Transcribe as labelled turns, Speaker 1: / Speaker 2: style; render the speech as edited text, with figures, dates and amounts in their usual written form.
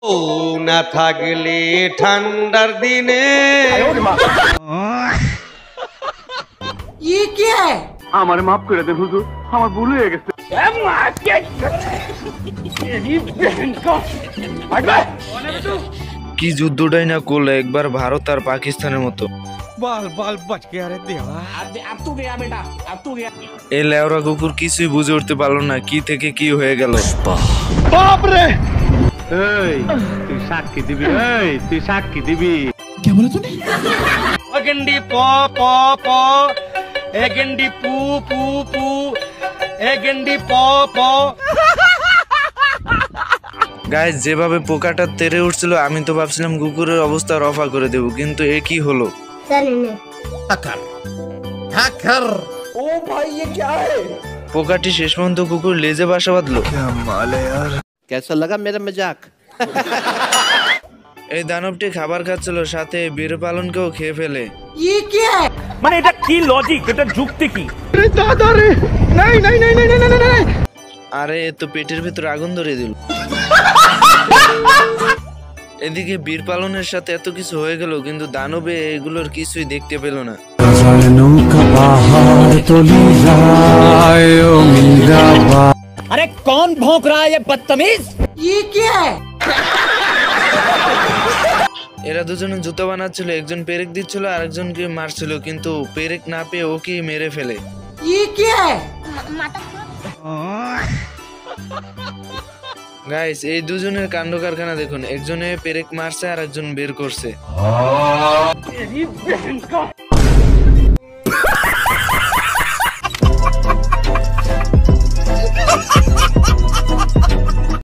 Speaker 1: ও না থাকলে ঠান্ডার দিনে
Speaker 2: আমার মাফ করে দেন হুজুর, আমার ভুল হয়ে গেছে।
Speaker 3: কি যুদ্ধটাই না করলো একবার ভারত আর পাকিস্তানের মতো।
Speaker 4: बाल बाल बच गया रे देवा।
Speaker 5: अब तू गया बेटा, अब तू गया।
Speaker 3: এই লেওরা কুকুর কিছুই বুঝে উঠতে পারলো না কি থেকে কি হয়ে গেল।
Speaker 2: এই তুই সাক্ষী দিবি, তুই সাক্ষী দিবি।
Speaker 1: এগেন্ডি প প প এগেন্ডি পু পু পু এগেন্ডি প প।
Speaker 3: গাইস যেভাবে পোকাটা তেড়ে উঠছিল আমি তো ভাবছিলাম কুকুরের অবস্থা রফা করে দেব, কিন্তু এ কি হলো। পোকাটি শেষ পর্যন্ত কুকুর লেজে বাসা বাঁধলো।
Speaker 5: कैसा लगा मेरा मजाक?
Speaker 3: এই দানবটি খাবার খাচ্ছিল, সাথে বীর পালনকেও খেয়ে ফেলে।
Speaker 4: মানে এটা কি লজিক, এটা যুক্তি কি?
Speaker 3: আরে এ তো পেটের ভিতর আগুন ধরিয়ে দিল। এদিকে বীর পালনের সাথে এত কিছু হয়ে গেল, কিন্তু দানবে এগুলোর কিছুই দেখতে পেল না।
Speaker 4: अरे कौन भौंक रहा है ये बदतमीज?
Speaker 3: এরা দুজনে জুতো বানাচ্ছিল, একজন পেরেক দিচ্ছিল আর একজনকে মারছিল, কিন্তু পেরেক না পেয়ে ওকে মেরে ফেলে। গাইস এই দুজনের কাণ্ড কারখানা দেখুন, একজনে পেরেক মারছে আর একজন বের করছে।